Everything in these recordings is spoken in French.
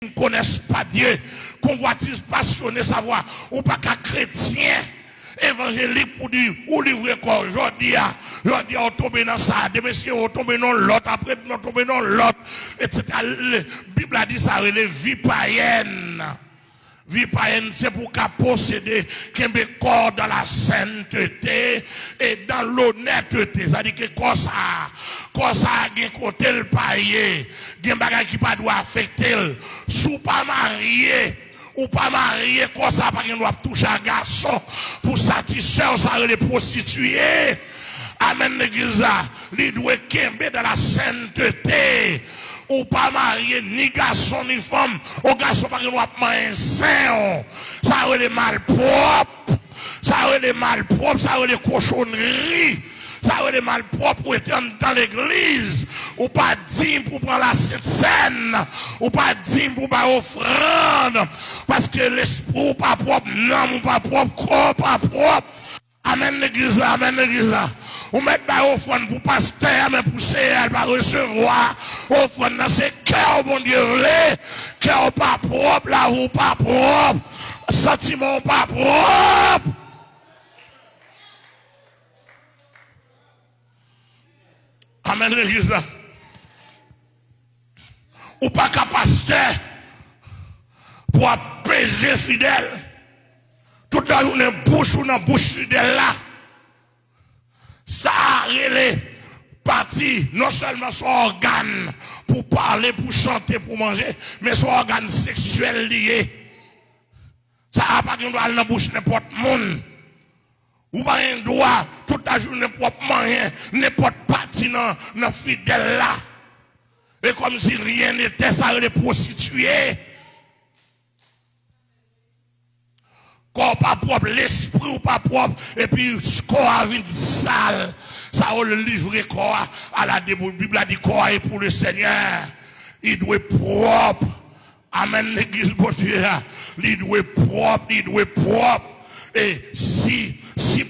ne connaissent pas Dieu, convoitise passionné savoir, ou pas qu'un chrétien évangélique pour dire, ou livrer quoi, aujourd'hui, on tombe dans ça, des messieurs, on tombe dans l'autre, après, on tombe dans l'autre, etc. La Bible a dit ça, les vies païennes. Vie païenne, c'est pour qu'à posséder, qu'un corps dans la sainteté et dans l'honnêteté. C'est-à-dire que comme ça, il côté le païen, il y a des choses qui ne doivent pas affecter. Si pas marié, ou pas marié, comme ça, pas qu'il doit toucher un garçon pour satisfaire ça, les prostituées. Amen, l'église, il doit être dans la sainteté. Ou pas marié, ni garçon, ni femme. Au garçon, pas qu'il doit manger sain. Ça a les mal propres. Ça a les mal propres. Ça a les cochonneries. Ça a les mal propres pour être dans l'église. Ou pas digne pour prendre la scène. Ou pas digne pour faire offrande. Parce que l'esprit pas propre, non, pas propre, corps pas propre. Amen l'église là, amen l'église là. Ou mettre pas offrande pour pasteur, mais pour elle va recevoir. Offrande dans ses cœurs, bon Dieu, cœur pas propre, la roue pas propre, sentiment pas propre. Amen l'église là. Ou pas qu'un pasteur pour apaiser fidèle. Toute la journée, bouche ou dans bouche fidèle là. Ça a relé parti, non seulement son organe pour parler, pour chanter, pour manger, mais son organe sexuel lié. Ça n'a pas de droit dans la bouche n'importe monde. Ou pas un droit, toute la journée, n'importe moyen, n'importe parti dans le fidèle là. Et comme si rien n'était, ça les prostituées. Corps pas propre, l'esprit ou pas propre, et puis corps a vu sale. Ça va le livrer corps à la Bible a dit corps est pour le Seigneur. Il doit être propre. Amen, l'église de Dieu. Il doit être propre, il doit être propre. Et si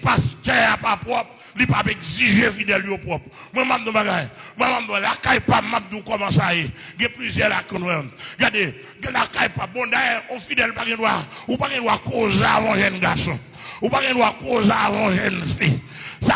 pasteur n'est pas propre, il ne peut pas exiger fidèle au propre. Moi, je me dis, la caille pas, je me dis comment ça est. Il y a plusieurs là qu'on voit. Regardez, la caille pas, bon d'ailleurs, on fidèle pas qu'il doit, ou pas qu'il doit causer avant un jeune garçon. Ou pas qu'il doit causer avant une jeune fille. Ça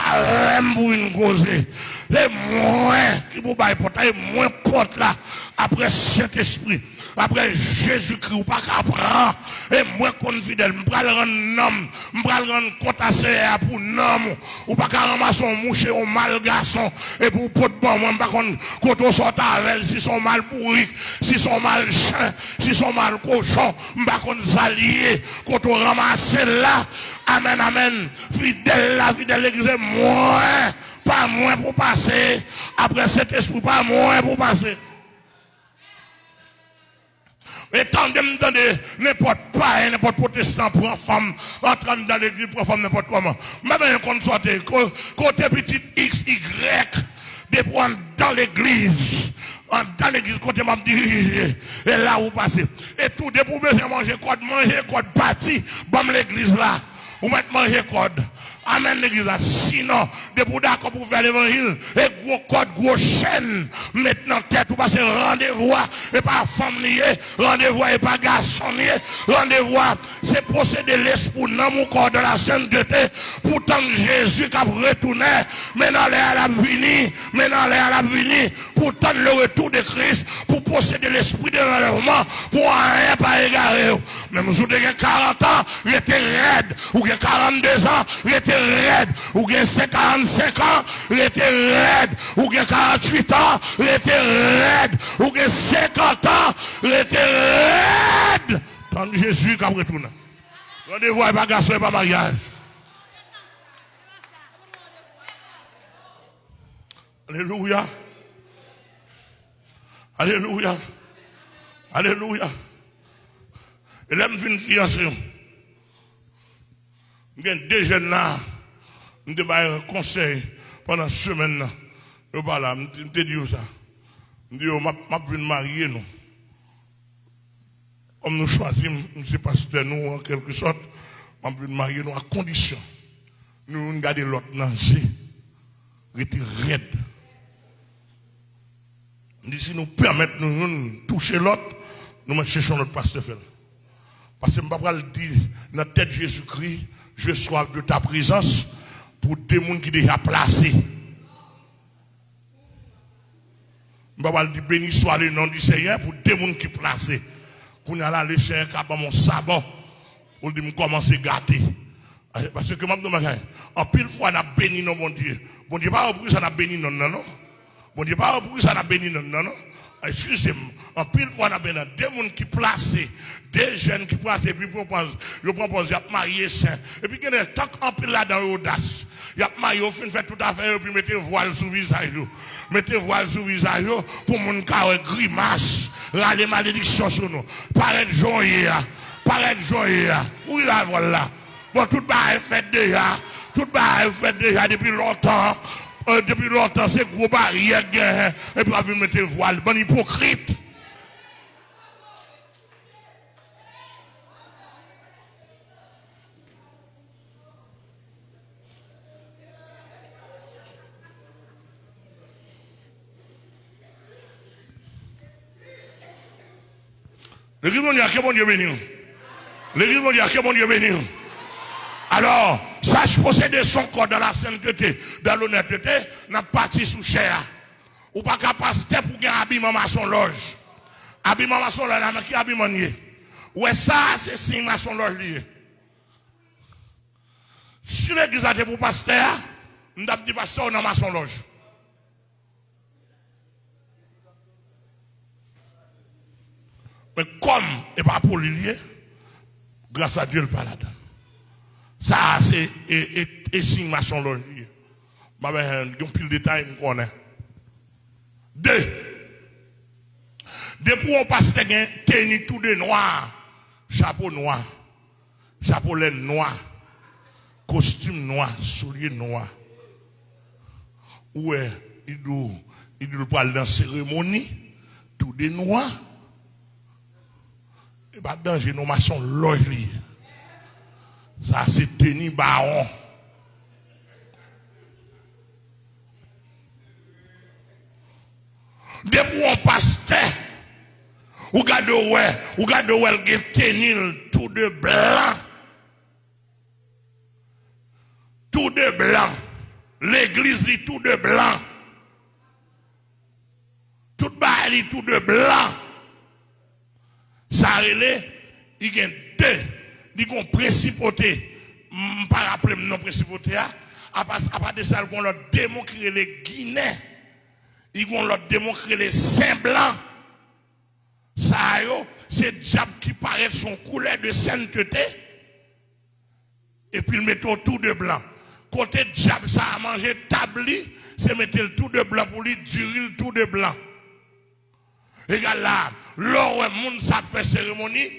aime pour une cause. Les moins qui vous baillent porte, les moins porte là, après Saint-Esprit. Après Jésus-Christ, ou pas qu'apprendre, et moi qu'on fidèle, je vais le rendre homme, je vais le rendre compte à ça pour homme, ou pas qu'à ramasser un mouche ou mal garçon, et pour pot de bon, moi, pas quand on sort avec, si sont mal pourris, si sont mal chiens, si sont mal cochons, je pas qu'on s'allier, quand on ramasse là, amen, amen, fidèle là, fidèle l'église, moins, pas moins pour passer, après cet esprit, pas moins pour passer. Et tendez n'importe pas, n'importe protestant pour une femme, entrant dans l'église pour une femme n'importe comment. Même un sortait, côté petit X, Y, de prendre dans l'église. Dans l'église, côté m'a dit, et là où passer. Et tout, de pour manger code parti, bon l'église là. Ou mettre manger code. Amen l'église là. Sinon, de pour d'accord pour faire l'évangile, et gros code, gros chaîne, maintenant tête, ou passer rendez-vous, et pas femme liée, rendez-vous et pas garçon lié, rendez-vous, c'est posséder l'esprit dans mon corps de la sainteté, pourtant Jésus qui a retourné, maintenant l'air à la venir, pourtant le retour de Christ, pour posséder l'esprit de l'enlèvement, pour rien pas égarer. Même si vous avez 40 ans, vous êtes raide, ou 42 ans, vous êtes raide, ou 45 ans, vous êtes raide, ou 48 ans, vous êtes raide, ou 50 ans, vous êtes raide. Tant Jésus qui a retourné. Rendez-vous et pas garçon et pas mariage. Alléluia. Alléluia. Alléluia. Et là, je viens de fiancer. Il y a deux jeunes là. Je te donne un conseil pendant une semaine. Je te dis ça. Je dis, je vais me marier. Comme nous choisissons, M. Pasteur, nous, en quelque sorte, je vais me marier à condition. Nous regardons l'autre nager. Il était raide. Si nous permettons de toucher l'autre, Nous cherchons notre pasteur. Parce que je ne peux pas le dire dans la tête de Jésus-Christ, je soif de ta présence pour des gens qui sont déjà placés. Je ne peux pas le dire béni soit le nom du Seigneur pour des gens qui sont placés. Pour nous aller, le Seigneur qui a mon sabbat pour dire commencer à gâter. Parce que je me dis, en pile fois, on a béni non, mon Dieu. Bon Dieu, pas pour ça, on a béni non, non. Bon Dieu, pas pour ça, on a béni non, non. Excusez-moi, en pile fois, on a béni des gens qui placent, des jeunes qui placent, et puis je propose, il y a marié saint. Et puis, il y a tant qu'en pile là dans l'audace. Il y a marié, au fin fait tout à fait, et puis mettez voile sous le visage. Mettez voile sous le visage pour mon carré grimace, là, les malédictions sur nous. Paraître joyeux, paraître joyeux. Oui, là, voilà. Bon, tout le est fait déjà. Tout le est fait déjà depuis longtemps. Depuis longtemps, c'est gros barrière. Et puis, vous mettez voile. Bon hypocrite. L'église mondiale, que bon Dieu béni. L'église mondiale, que bon Dieu béni. Alors, sache posséder son corps dans la sainteté, dans l'honnêteté, n'a parti sous chair. Ou pas capacité pour gagner habillement maçon loge. Habillement maçon loge, mais qui habillement nié. Ouais, ça, c'est signe maçon loge lié. Si l'église a été pour pasteur, nous avons dit pasteur dans maçon loge. Mais comme et pas pour lier, grâce à Dieu, le pas là-dedans. Ça, c'est signe maçon loge. Je vais un pile de détails, je connais. Deux. Depuis on passe tenue tout de noir, chapeau noir, chapeau laine noir, costume noir, souliers noirs. Ouais, il doit parler dans la cérémonie, tout de noir. Et pas danger, nos maçons loge. Ça, c'est tenue baron. Depuis on passe, ou regardez où elle tenue tout de blanc. Tout de blanc. L'église dit tout de blanc. Tout bas tout de blanc. Ça il y a deux. Il y a principauté. Je ne vais pas rappeler non principauté. À part de ça, on a démontré les Guinéens. Ils ont démontré les saints blancs. Ça, c'est le diable qui paraît son couleur de sainteté. Et puis, il met tout de blanc. Côté diable, ça a mangé tabli, c'est mettre le tout de blanc pour lui, durer le tout de blanc. Regarde là, l'or, monde, ça fait cérémonie.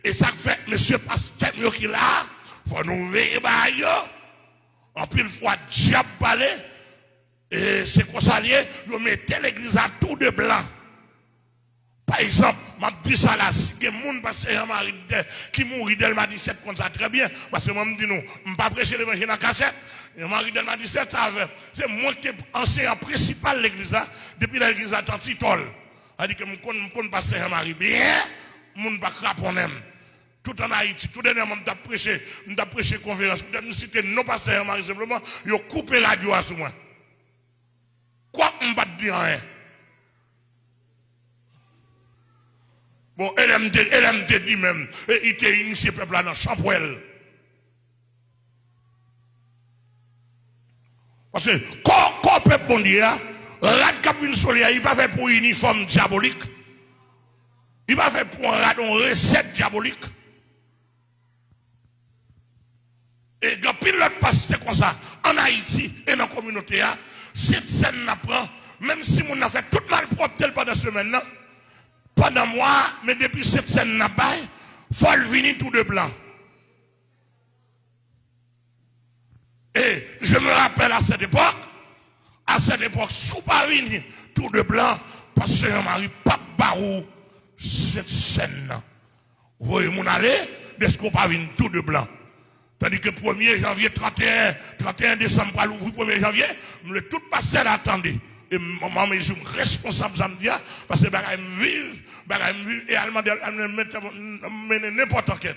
Et ça fait, monsieur pasteur, qui là, faut nous veiller, en pile fois, diable balai. Et c'est comme ça, vous mettez l'église à tout de blanc. Par exemple, je dis ça là, si il y a des gens qui mourent, il m'a dit 7 comme ça très bien. Parce que moi, je me dis non, je ne vais pas prêcher l'évangile dans la cassette. Et Marie m'a dit 7, c'est moi qui suis enseignant principal de l'église là, depuis l'église à Tantitol. Elle dit que je ne connais pas Saint-Marie bien, je ne pas craponner. Tout en Haïti, tout dernièrement, je vais prêcher conférence. Je vais citer non pas Saint-Marie simplement, ils ont coupé la radio à ce moment. Quoi, on ne va pas dire rien. Bon, LMD dit même, et il était initié peuple là dans Champouel. Parce que, quand peuple bon Dieu, la capine solaire, il va faire pour uniforme diabolique. Il va faire pour une recette diabolique. Et quand pile l'autre passe comme ça, en Haïti et dans la communauté, cette scène n'apprend, même si on a fait tout mal propre tel pendant la semaine, pendant moi, mais depuis cette scène n'a pas, il faut le venir tout de blanc. Et je me rappelle à cette époque, sous pas venir tout de blanc, parce que Marie pas barou cette scène. Vous voyez mon aller, est-ce qu'on pas venir tout de blanc? Tandis que 1er janvier, 31 décembre, pour l'ouvrir 1er janvier, le tout pasteur attendait. Et maman, je suis responsable, ça me dit, parce que je me vive et allemand mener n'importe quel.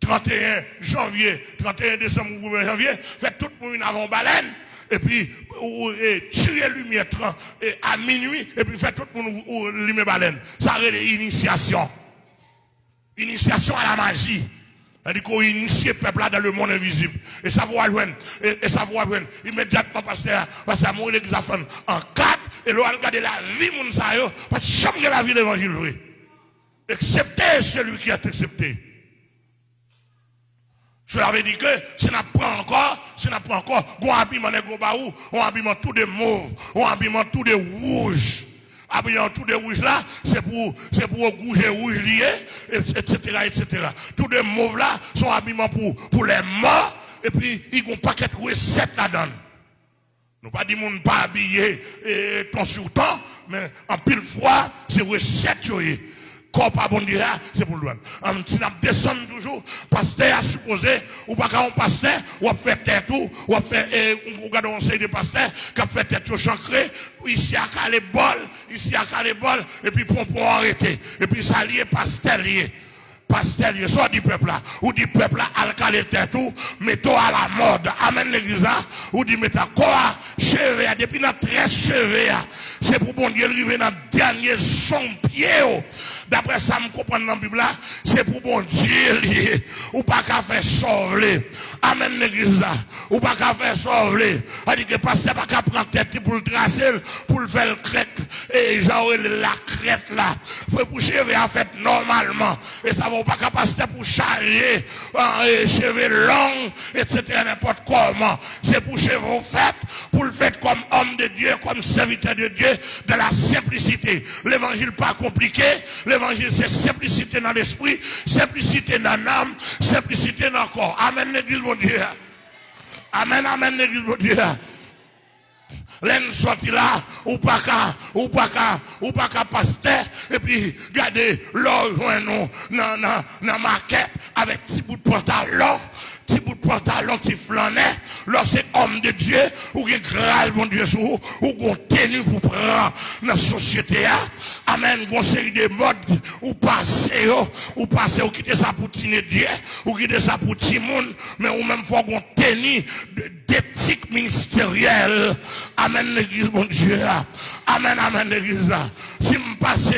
31 janvier, 31 décembre ou 1er janvier, fait tout le monde avant baleine, et puis tuer lumière à minuit, et puis fait tout le monde lumière baleine. Ça c'est l'initiation. Initiation à la magie. C'est-à-dire qu'on initie le peuple là dans le monde invisible. Et ça va loin. Et ça va loin. Immédiatement, parce que mon l'église a fait en 4, et l'on a regardé la vie, mon sayo, parce que changer la vie de l'évangile vrai. Excepté celui qui est accepté. Cela veut dire que si on prend encore, on habillement de gros baou, on habillement tout de mauve, on habillement tout de rouge. Habillement tout de rouge là, c'est pour rouge lié, etc., etc. Tout de mauve là sont habillements pour les morts, et puis ils ont un paquet de recettes là-dedans. Nous pas dit qu'on pas habillé ton sur temps, mais en pile fois, c'est recettes. Corps pas bon Dieu, c'est pour le droit. Si nous descendons toujours, pasteur a supposé, ou pas qu'un pasteur, ou a fait tête tout, ou a fait, ou regarde un conseil de pasteur, qui a fait tête tout chancré, ici à calé bol, et puis pompon arrêté, et puis ça lié pasteur lié. Pasteur, soit du peuple là, ou du peuple là, al calé tête tout, mettons à la mode, amène l'église là, ou dit mettons quoi, cheveux, depuis notre 13 cheveux, c'est pour bon Dieu arriver dans le dernier son pied. D'après ça, je comprends dans la Bible, c'est pour bon Dieu lié. Ou pas qu'à faire sauver. Amen l'église là. Ou pas qu'à faire sauver. C'est-à-dire que pasteur pas qu'à prendre tête pour le tracer, pour le faire le crête. Et genre la crête là. Faut pour cheveux en fait normalement. Et ça va pas qu'à pasteur pour charger cheveux longs, etc. n'importe comment. C'est pour cheveux fait, pour le faire comme homme de Dieu, comme serviteur de Dieu, de la simplicité. L'évangile pas compliqué. L'évangile, c'est simplicité dans l'esprit, simplicité dans l'âme, simplicité dans le corps. Amen, l'église, mon Dieu. Amen, amen, l'église, mon Dieu. L'un sorti là, ou pas qu'à pasteur, et puis, regardez, l'or, nous, dans marquette, avec petit bout de pantalon. Petit bout de pantalon qui flânait, lorsque homme de Dieu, ou qui grâce, mon Dieu, ou qu'on tenu pour prendre dans la société. Amen, une série de modes, ou passer, ou quitter ça pour tiner Dieu, ou quitter ça pour Timoun, mais ou même faut qu'on tenu d'éthique ministérielle. Amen, l'église, mon Dieu. Amen, amen, l'église. Si me passe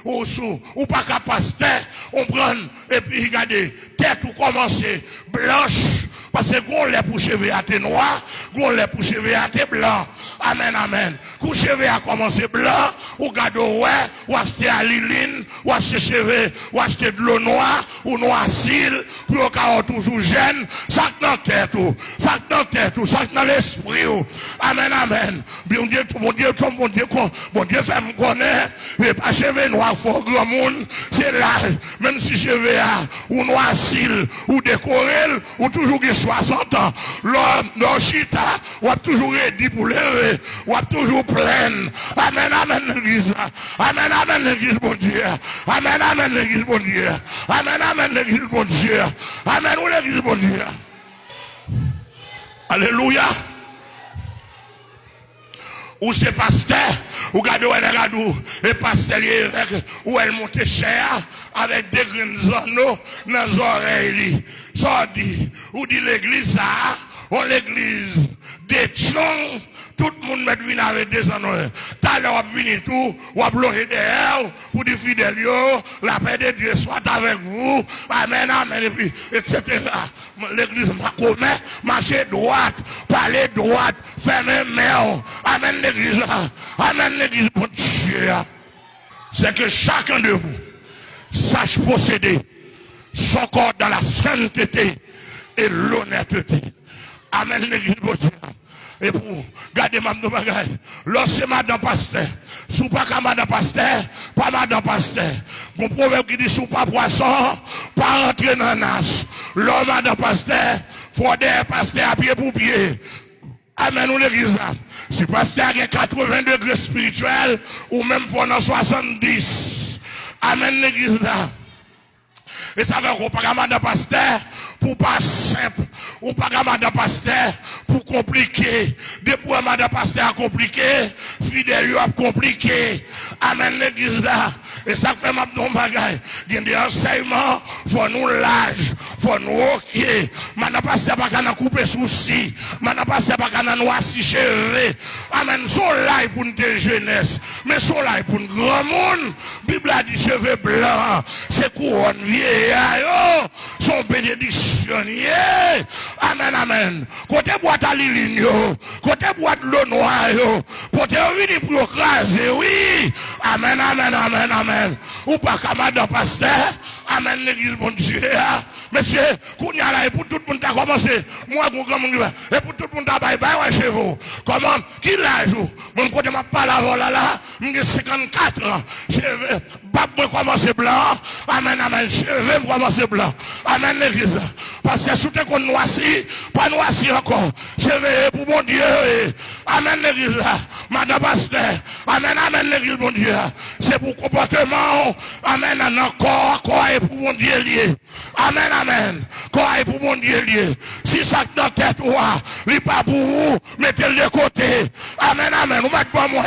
ou pas qu'à pasteur, on prend, et puis regardez, tête ou commencer, blanche, parce que qu'on l'a pour cheveux à tes noirs, qu'on l'a pour cheveux à tes blancs. Amen, amen. Qu'on cheveux a commencé blanc, ou gado ouais, ou acheter à liline, ou acheter cheveux, ou acheter de l'eau noire, ou noir cils, puis au cas où toujours jeune, ça dans tête tout, ça dans tête tout, ça dans l'esprit. Amen, amen. Bon Dieu, fait me connaître, et pas cheveux noirs, faut grand monde, c'est là, même si cheveux a, ou noir cils, ou décoré, ou toujours 60 ans, l'homme chita, ou a toujours dit pour lever, ou a toujours plein. Amen, amen, l'église. Amen, amen, l'église, mon Dieu. Amen, amen, l'église, mon Dieu. Amen, amen, l'église, mon Dieu. Amen, ou l'église, mon Dieu. Alléluia. Ou c'est pasteur, ou gado et pasteur, ou elle monte cher, avec des grains anneaux dans les oreilles. Ça dit, ou dit l'église, ça, ou l'église, des chons, tout le monde met venu avec des anneaux. T'as l'air de venir tout, ou à bloquer derrière, pour des fidèles, la paix de Dieu soit avec vous. Amen, amen, et puis, etc. L'église m'a commis, marcher droite, parler droite, fermer main. Amen, l'église là. Amen, l'église, mon Dieu. C'est que chacun de vous sache posséder son corps dans la sainteté et l'honnêteté. Amen, l'église, mon Dieu. Et pour garder ma bagaille, lorsque madame pasteur, sous pas qu'à madame pasteur, pas madame pasteur. Mon proverbe qui dit sous pas poisson, pas rentrer dans la nage. L'homme madame pasteur, faut des pasteur à pied pour pied. Amen, ou l'église là. Si pasteur a 80 degrés spirituels, ou même faut dans 70. Amen, l'église là. Et ça veut qu'on pas madame pasteur pour pas simple, ou pas madame pasteur pour compliqué. Depuis madame pasteur a compliqué, fidèle a compliqué. Amen, l'église là. Et ça fait ma don bagaille. Il y a des enseignements, faut nous l'âge, faut nous ok. Maintenant pas c'est pas qu'on a coupé souci. Maintenant pas c'est pas qu'on a noirci cheveux. Amen. Son là pour une jeunesse. Mais son là pour un grand monde. Bible a dit cheveux blancs. C'est couronne vieille. Son bénédiction. Amen, amen. Côté boîte à l'île, côté boîte l'eau noire. Côté vini pour écraser. Oui. Amen, amen, amen, amen. Ou pas camarade pasteur. Amen, l'église, bon Dieu. Monsieur, Kounia là, et pour tout le monde a commencé. Moi, et pour tout le monde a bye bye chez vous. Comment? Qui l'a joué? Mon côté m'a pas la vola là. J'ai 54 ans. Cheveux, bab, moi commencer blanc. Amen, amen. Cheveux, moi commencer blanc. Amen, l'église. Parce que sous qu'on noirci, pas noirci encore. Cheveux, pour mon Dieu. Amen, l'église. Madame pasteur. Amen, amen, l'église, mon Dieu. C'est pour comportement. Amen, encore et pour mon Dieu lié. Amen, amen. Quoi est pour mon Dieu lié. Si ça dans la tête, il pas pour vous, mettez-le de côté. Amen, amen. Vous mettez pas moins.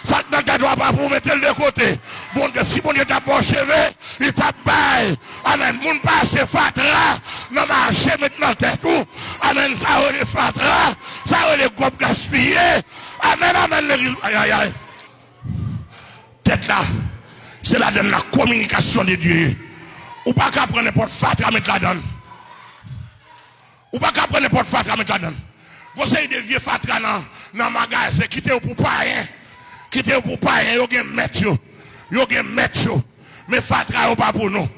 Ça dans la tête, pas pour vous, mettez-le de côté. Bon Dieu, si mon Dieu t'a pas cheveux, il t'a bail. Amen. Mon passe fatra, non marché maintenant la tête. Amen. Ça va les fatra, ça va les groupes gaspillés. Amen, amen. Aïe, aïe, aïe. Tête là, c'est là dans la communication de Dieu. Ou pas qu'à prendre n'importe fatra mettre là-dedans. Ou pas qu'à prendre n'importe fatra mettre là-dedans. Conseil de vieux fatra dans le magasin, c'est quitter pour pas rien. Quitter pour pas rien, yo gen mettre yo. Yo gen mettre yo. Mais fatra ou pas pour nous.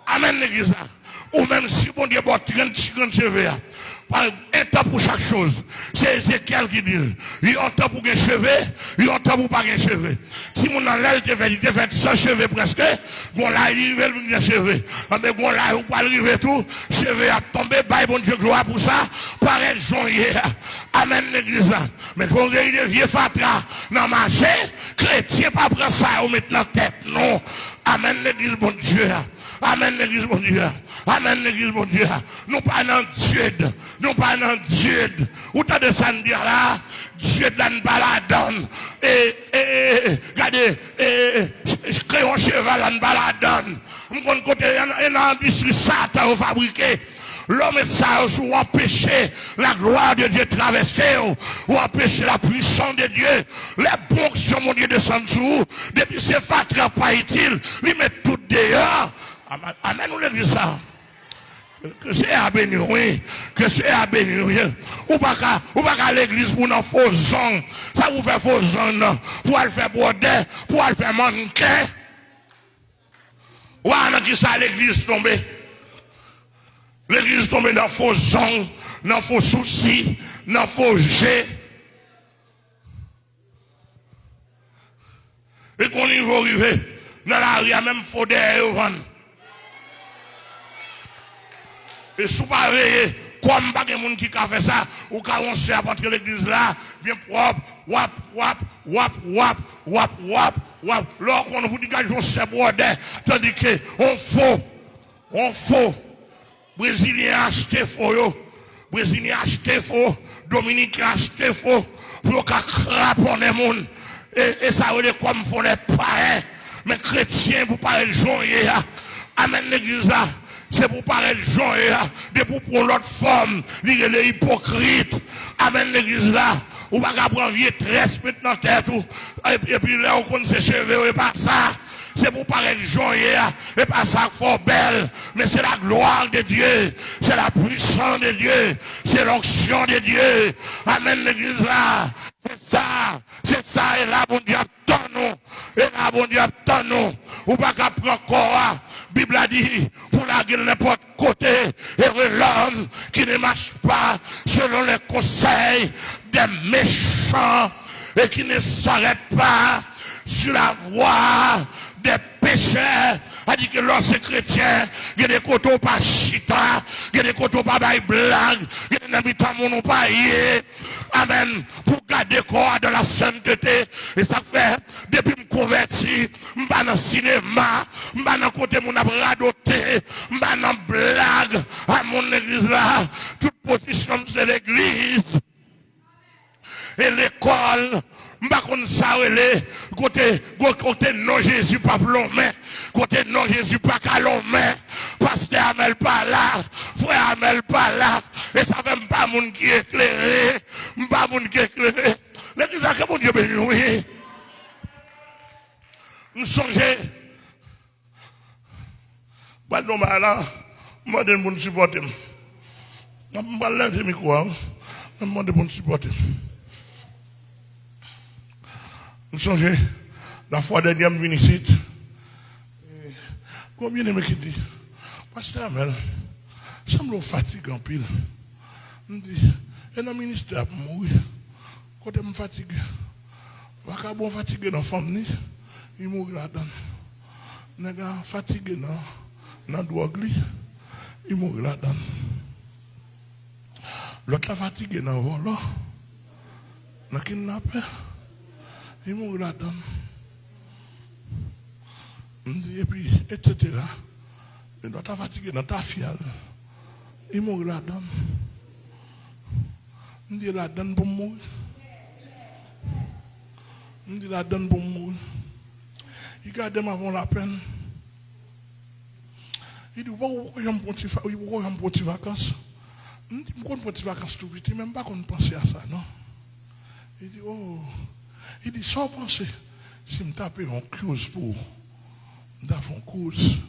Amen l'église là. Ou même si bon Dieu bon 30 cheveux. Un temps pour chaque chose. C'est Ézéchiel qui dit. Il y a un temps pour les cheveux, il y a un temps pour pas les cheveux. Si mon enlève te fait 100 cheveux presque, bon là il veut les cheveux. Mais bon là il pas arriver tout, cheveux a tombé, bye bon Dieu gloire pour ça, pareil janvier. Amen l'église là. Mais quand il y a des vieux fatra dans le marché, chrétien pas prendre ça ou mettre dans la tête. Non. Amen l'église bon Dieu. Amen l'église bon Dieu. Amen l'église bon Dieu. Nous pas dans Dieu. Nous pas dans Dieu. Où t'as descendu là? Dieu donne pas la donne. Regardez, créons cheval en bas la donne. Mon côté, il y a un industrie Satan fabriqué. L'homme est ça, ou empêcher la gloire de Dieu traverser, ou empêcher la puissance de Dieu. Les bons sur mon Dieu descendent sous. Depuis ces fatras pas utiles, ils mettent tout dehors. Amen, nous l'église ça. Que c'est à bénir, oui. Que c'est à bénir, oui. Ou pas qu'à l'église pour nos faux gens. Ça vous fait faux gens, non. Pour aller faire bordel, pour aller faire manquer. Ou à qui ça l'église tombée. L'église tombe dans faux gens, dans faux soucis, dans faux jets. Et qu'on y va arriver, dans la rue, même faux derrière. Et si vous ne veillez, comme pas de monde qui a fait ça, ou quand on sait à partir de l'église là, bien propre, wap. Lorsqu'on vous dit qu'on sait bordel, tandis qu'on faut. Brésilien acheté faux, Brésilien acheté faux, Dominique acheté faux, pour qu'on craponne les monde. Et ça veut dire comme font les païens, mais chrétiens pour parler de gens. Amen l'église là. C'est pour parler de gens, de pour prendre l'autre forme, les hypocrites. Amen l'église là. Ou pas prendre vieux tresse maintenant tête. Et puis là, on connaît ses cheveux, et pas ça. C'est pour parler de gens, et pas ça fort belle. Mais c'est la gloire de Dieu. C'est la puissance de Dieu. C'est l'onction de Dieu. Amen l'église là. C'est ça, et là, bon Dieu, attends-nous. Et là, bon Dieu, attends-nous. Ou pas qu'à prendre corps, Bible a dit, pour la gueule n'importe côté, et l'homme qui ne marche pas selon les conseils des méchants, et qui ne s'arrête pas sur la voie des pécheurs. A dit que lorsque chrétien, il y a des côtés pas chita, il y a des côtés pas bail blague, il y a des habitants mon pas yé. Amen. Pour garder corps de la sainteté. Et ça fait, depuis me converti, je suis dans le cinéma, je suis dans côté mon radoté, je suis dans blague à mon église là. Toute position c'est l'église. Et l'école M'pas qu'on s'arrête côté non Jésus pas plombé, côté non Jésus pas calomé, pasteur Amel pas là, frère Amel pas là, et ça fait pas moun qui éclairé, m'pas moun qui éclairé. L'église a que mon Dieu béni, oui. Nous songeons, pas de là, moi de moun supporter. Je vais pas lever le micro, je vais de moun supporter. Nous songeons, la fois dernière, je suis venu ici. Combien de mecs qui disent, Pasteur Amel, ça me fatigue en pile. Je me dis, et dans le ministère pour mourir, quand je me fatigue, je ne vais pas fatiguer dans la femme, il mourit là-dedans. Je ne vais pas fatiguer dans la drogue, il mourit là-dedans. L'autre la fatigué dans le vol, dans le kidnappé, il mourit là-dedans. Et puis, etc. Et l'autre la fatigué dans ta fiale, il mourit là-dedans. On dit là-dedans pour mourir. On dit là-dedans pour mourir. Il garde avant la peine. Il dit, pourquoi j'ai un petit vacances? Je dis, pourquoi je prends des vacances tout vite? Même pas qu'on pense à ça, non? Il dit, oh. Il dit, sans penser, si je tape un cruise pour, je tape un cruise,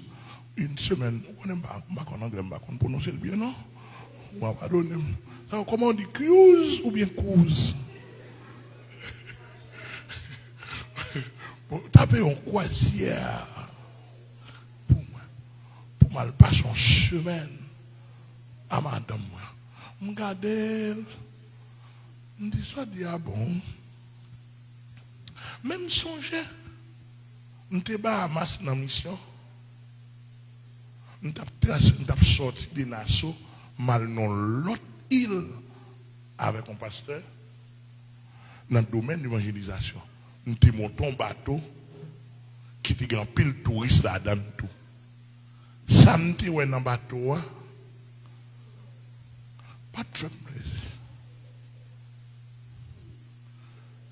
une semaine, on ne pas en anglais, on prononce le bien, non? Comment on dit cruise ou bien cruise? Taper un croisière pour mal passer en semaine à madame. Je regarde, je dis ça, bon. Même songer, je suis à Bahamas dans la mission. Je suis sorti de Nassau, mal dans l'autre île avec un pasteur dans le domaine de l'évangélisation. Je suis monté un bateau qui était un pile touriste là-dedans tout. Ça me dit dans le bateau, pas de faire plaisir.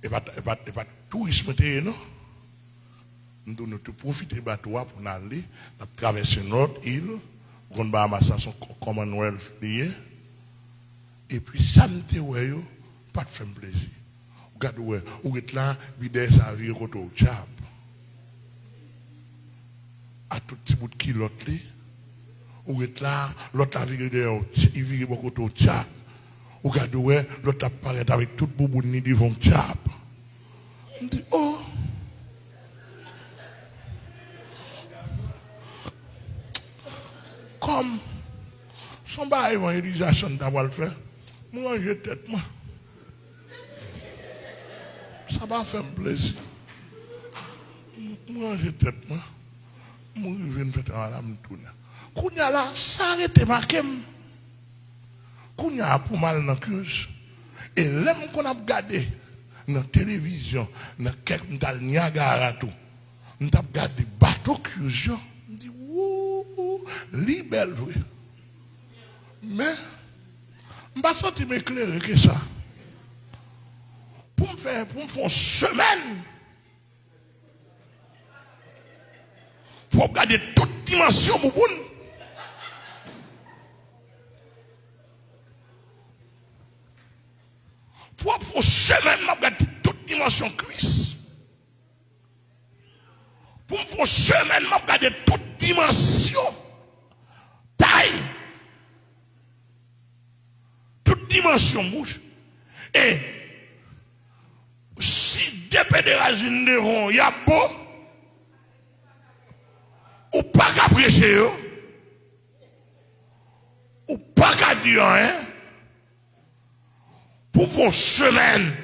Et pas de tourisme, non? Nous devons profiter du bateau pour aller traverser notre île, pour qu'on Bahamas son Commonwealth lié. Et puis, ça me dit, pas de faire plaisir. Regardez, vous êtes là, vous êtes là, vous êtes au Tchad. À tout petit bout de kilote, vous êtes là, l'autre a viré il vire beaucoup au Tchad. Regardez, l'autre apparaît avec tout boubouni devant Tchad. On dit, oh! Comme son bail évangélisation d'avoir le fait, moi j'ai tête, moi. Ça va faire plaisir. Moi j'ai tête, moi. Moi je viens faire un âme tourner. Kounya là, ça arrête marqué. Kounya pour mal dans le cœur. Et l'aime qu'on a regardé dans la télévision, dans le Niagara, tout. On a regardé bateau curieux. On dit, wouh, libelle, oui. Mais, je ne vais pas sortir m'éclairer que ça. Pour me faire une semaine. Pour regarder toute dimension, bouboune. Pour une semaine, je regarde toute dimension cuisse. Pour une semaine, je regarde toute dimension taille. Toute dimension bouche. Et si des pédéragines devant, il y a beau, ou pas qu'à prêcher, ou pas qu'à dire rien, pour vos semaines.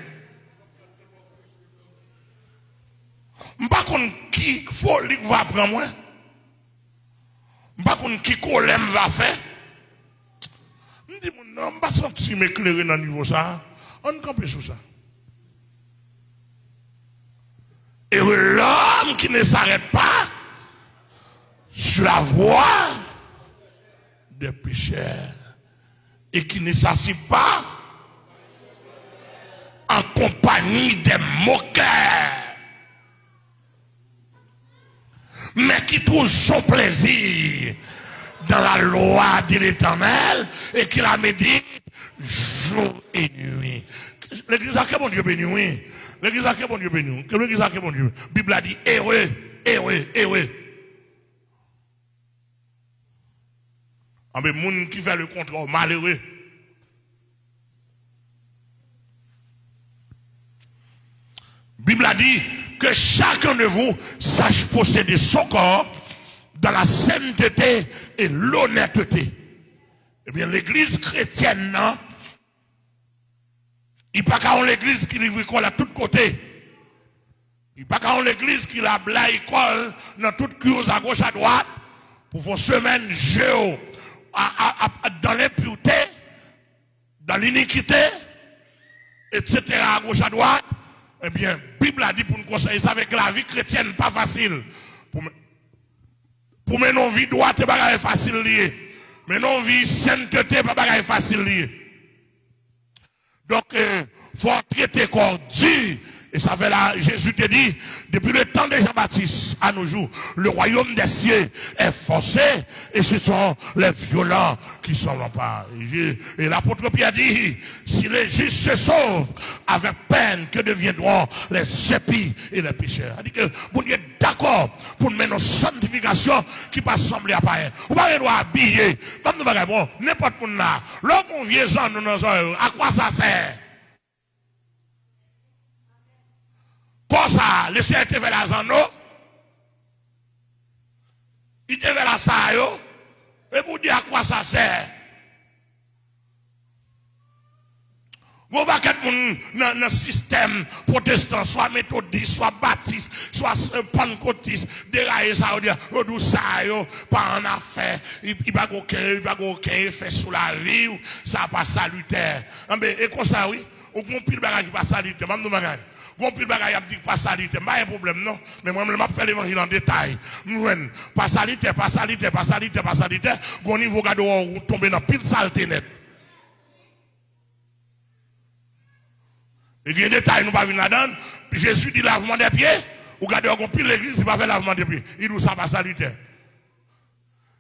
Je ne sais pas qui folie va prendre moi. Je ne sais pas qui colère va faire. Je dis, non, je ne vais pas sentir m'éclairer dans le niveau ça. On campe sur ça. Et l'homme qui ne s'arrête pas sur la voie des pécheurs et qui ne s'assied pas en compagnie compagnie des moqueurs, mais qui trouve son plaisir dans la loi de l'Éternel et qui la médite jour et nuit. L'église a que bon Dieu béni, oui. L'église a que bon Dieu béni. Que l'église a que bon Dieu. La Bible a dit, heureux, heureux, heureux. Ah, mais moun qui fait le contraire, malheureux. La Bible a dit que chacun de vous sache posséder son corps dans la sainteté et l'honnêteté. Eh bien, l'église chrétienne, non? Il n'y a pas qu'à l'église qui livre l'école à tous côtés. Il n'y a pas qu'à l'église qui la blague l'école dans toutes cures à gauche à droite pour faire semaine géo dans l'impureté, dans l'iniquité, etc. à gauche à droite. Eh bien, la Bible a dit pour nous conseiller ça avec la vie chrétienne, pas facile. Pour mener une vie droite, c'est pas facile lié. Mais non vie sainteté, pas facile lié. Donc, il faut traiter corps dur. Et ça fait là, Jésus te dit, depuis le temps de Jean-Baptiste à nos jours, le royaume des cieux est forcé et ce sont les violents qui sont l'emparent. Et l'apôtre Pierre dit, si les justes se sauvent, avec peine, que deviendront les épis et les pécheurs. Il dit que vous êtes d'accord pour mener une sanctification qui va sembler à pareil. Vous ne pouvez pas habiller, comme nous bon, n'importe où là. L'homme on vient sans nous, à quoi ça sert? Comme ça, le Seigneur te fait la zano, il te fait la sayo, et vous dire à quoi ça sert. Vous va dans le système protestant, soit méthodiste, soit baptiste, soit pentecôtiste, dérailler ça, dire, redou ça, pas en affaire, il va aucun effet sur la vie, ça pas salutaire. Et comme ça, oui, au bon pile bagage qui pas salutaire, même nous bagage. Bon pile bagaille a dit pas salité, pas un problème non, mais moi je m'a fait l'évangile en détail. Pas salité, pas salité, pas salité, pas salité, gon niveau gado on tomber dans pile saleté net. Et il y a des détails nous pas venir là-dedans, Jésus dit lavement des pieds, ou gado on pile l'église, il pas faire lavement des pieds. Il dit ça pas salité.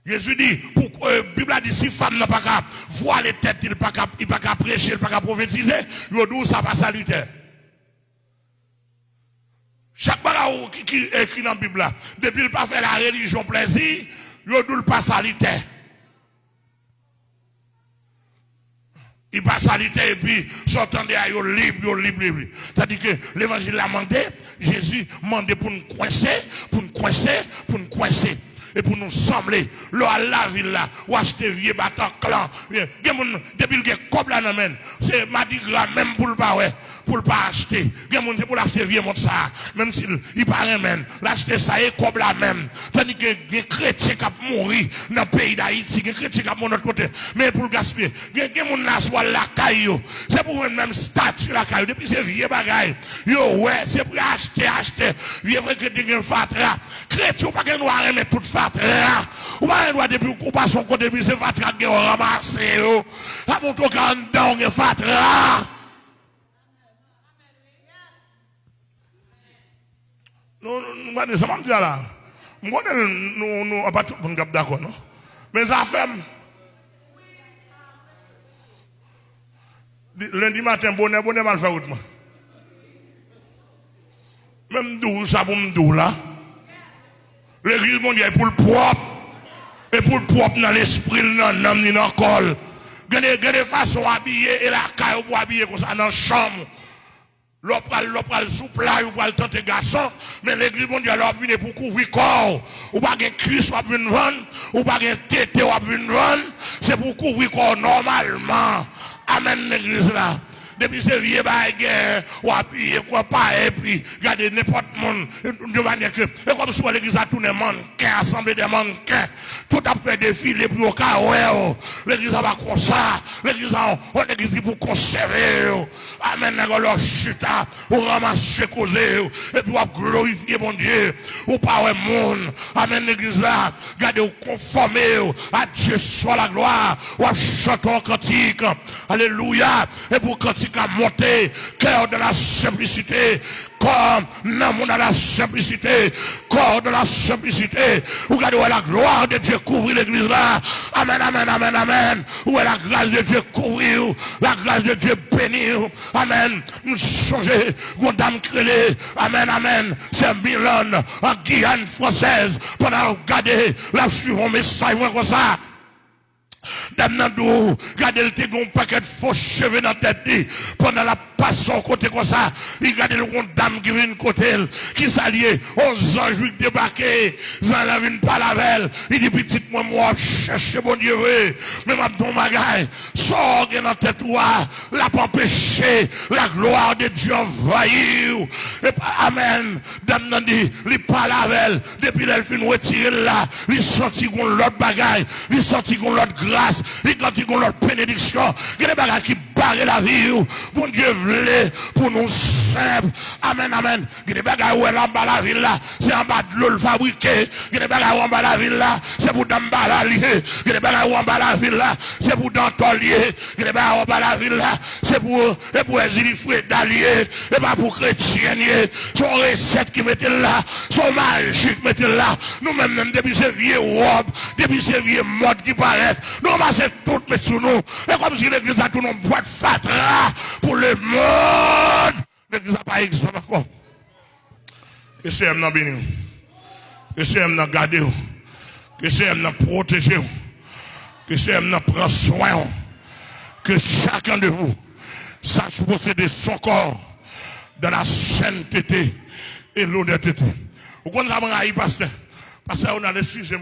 Jésus dit, pour Bible a dit si femme n'a pas qu'à voir les têtes, il pas qu'à prêcher, il pas qu'à prophétiser, il dit ça pas salité. Chaque bagage qui est écrit dans la Bible, depuis qu'il pas fait la religion plaisir, il ne doit pas saliter. Il passe saliter et puis sortant de là, il libre. C'est-à-dire que l'évangile a demandé, Jésus a demandé pour nous coincer. Et pour nous sembler, là à la ville là, ou acheter vieux bâtard clan, depuis le cob là, c'est Mardi Gras même pour le pas, pour le pas acheter. C'est pour l'acheter vieux monde ça, même s'il paraît même, l'acheter ça et cob là même. Tandis que les chrétiens qui mourir dans le pays d'Haïti, les chrétiens qui mourir de l'autre côté, mais pour le gaspiller, les gens là soit la caillou, c'est pour une même statue la caillou, depuis c'est vieux bagaille. Ouais, c'est pour acheter, vieux vrai que des gens fatra. Chrétien, pas que nous arrêter toute fatra. Ou pas doit depuis qu'on passe son côté, c'est fatra qui ont ramassé. À mon tour, quand on est fatra. Nous, ça m'a dit là. Nous, on pas tout le monde d'accord, non? Mais ça fait. Lundi matin, bonnet mal fait autrement. Même d'où ça pour me d'où là. L'église mondiale pour le propre. Et pour le propre dans l'esprit, dans l'âme, dans le corps. Il y a des façons habillées et la caille pour habiller comme ça dans la chambre. L'opral souple là, ou pas le temps de garçon, mais l'église mondiale a venu pour couvrir corps. Ou pas de cuisse ou venir vendre, ou pas de tête ou venir vendre, c'est pour couvrir corps normalement. Amen l'église là. Depuis ce vieux baguette, ou appuyer quoi pas, et puis, regardez n'importe monde, de manière que, et comme soit l'église a tourné mannequin, assemblée des mannequins, tout a fait défiler, puis au cas où, l'église va comme ça, l'église a, on église pour conserver, amen, leur chute, ou ramasser causer, et puis on glorifier mon Dieu, ou pas un monde, amen, l'église là, regardez, ou conformer, à Dieu soit la gloire, ou à chanter en cantique, alléluia, et pour cantique, si qu'à monter, cœur de la simplicité, comme dans la simplicité, corps de la simplicité. Vous regardez où la gloire de Dieu couvrir l'église là. Amen, amen, amen, amen. Où est la grâce de Dieu couvrir, la grâce de Dieu bénir. Amen. Nous songez, dame crélé. Amen, amen. C'est Milan, en Guyane française. Pendant regarder, la suivant message, comme ça. Damnando, regardez le tégon paquet de faux cheveux dans la tête pendant la passion côté comme ça. Regardez le dame qui vient côté qui s'allie 11 ans juifs débarqués. J'en la vine pas la veille. Il dit petit moi cherche bon Dieu mais m'a don bagaille. Sors dans la tête toi, l'a pas empêché la gloire de Dieu envahir. Et amen. Damnando dit, il pas la veille depuis elle fin retirer là, il sorti gon l'autre bagaille, il sorti gon l'autre grâce, il sorti gon l'autre bénédiction. Il y a des bagages qui barrent la vie. Bon Dieu voulait pour nous simples. Amen, amen. Il y a des bagages où elle en bas la ville là, c'est en bas de l'eau le fabriqué. Il y a des bagages où en bas la ville là, c'est pour d'en bas la lier. Il y a des bagages où en bas la ville là, c'est pour d'entolier. Il y a des bagages où en bas la ville là, c'est pour les ilifoués d'allier. Et pas pour chrétiens. Son recette qui mettait là, son magique qui mettait là. Nous-mêmes, même depuis ces vieux robes, depuis ces vieux modes qui paraissent, nous amassons tout mettre sur nous. Et comme si l'église a tout nos boîtes fatra pour le monde. L'église n'a pas exemple encore. Que c'est un béni. Que c'est un garder. Que c'est un protéger. Que c'est un prendre soin. Que chacun de vous sache posséder son corps dans la sainteté et l'honnêteté. Vous connaissez pasteur? Parce qu'on a les sujets,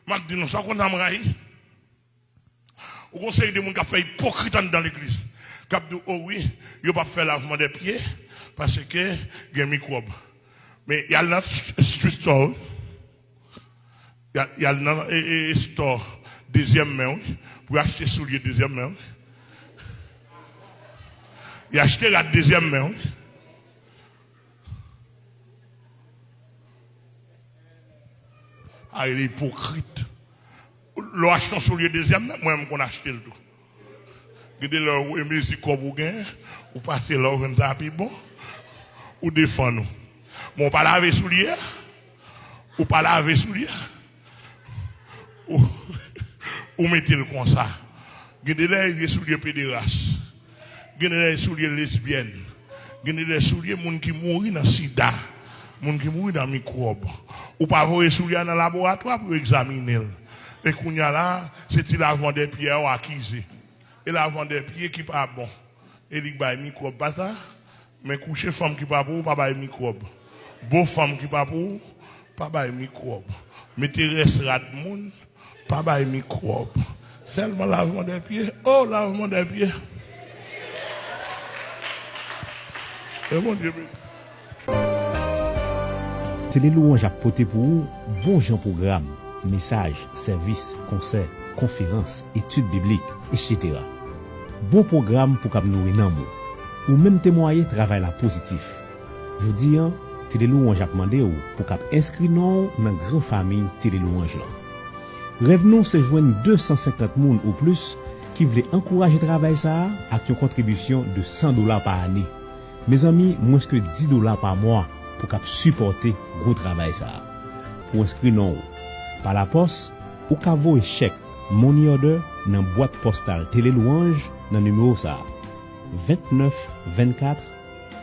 moi, je dis nous, ça qu'on a m'raï. Au conseil de gens qui fait hypocrite dans l'église. Qui dit, oh oui, il ne va pas faire lavement des pieds parce que il y a un microbe. Mais il y a un store. Il y a un store deuxième main pour acheter souliers deuxième main. Il a acheté la deuxième main. Ah, il est hypocrite. L'on achète sur le deuxième, moi-même qu'on achète le tout. Regardez leur musique comme vous gagnez, ou passez leur un bon, ou défendre nous. Bon, pas laver sous l'hier, ou pas laver sous l'hier, ou mettez-le comme ça. Regardez les souliers pédérastes, regardez les souliers lesbiennes, regardez les souliers gens qui mourent dans le sida. Moun qui mourent dans le microbe. Ou pas voir souliers dans le laboratoire pour examiner. Et qu'on y a là, c'est le lavement des pieds à acquis. Et lavement des pieds qui pas bon. Et il y a un microbe, pas ça. Mais coucher femme qui pas pour, pas de microbe. Beau femme qui pas pour, pas de microbe. Mettez restaurat de monde, pas de microbe. Seulement lavement des pieds. Oh, lavement des pieds. Et mon Dieu. Télé Louange a porté pour vous bon genre programme, messages, services, concerts, conférences, études bibliques, etc. Bon programme pour qu'on nous nomme ou même témoigner travail la positif. Je dis Télé Louange a demandé pour qu'on inscrit nous dans une grande famille Télé Louange là. Rêve nous se joindre 250 personnes ou plus qui veulent encourager le travail ça avec une contribution de $100 par année. Mes amis, moins que $10 par mois pour cap supporter gros travail ça. Pour inscrire non par la poste ou cavo chèque money order dans boîte postale Télé Louange dans numéro ça 29 24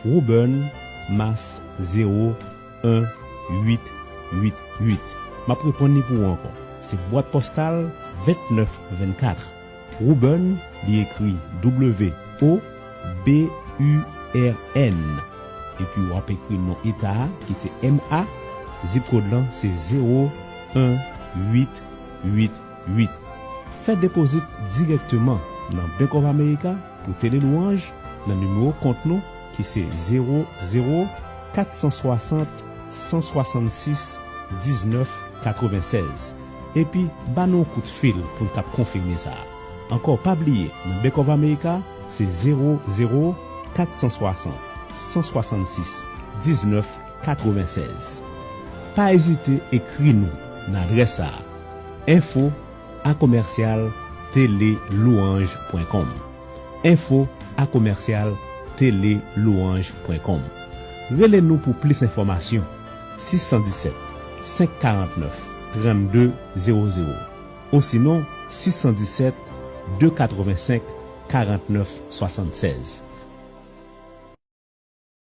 Rouben Mass 01888. M'a répondre pour encore. C'est boîte postale 29 24 Rouben, il écrit W O B U R N. Et puis on peut écrire non état qui c'est MA, zip code là c'est 01888. Faites déposit directement dans Bank of America pour Télé Louange dans le numéro compte nous qui c'est 00 460 166 19 96. Et puis bah nous coup de fil pour cap confirmer ça. Encore pas oublier dans Bank of America c'est 00 460 166 19 96. Pas hésiter, écris-nous dans l'adresse info@télélouange.com. info à commercial telelouange.com. Relez-nous pour plus d'informations 617 549 3200 ou sinon 617 285 49 76.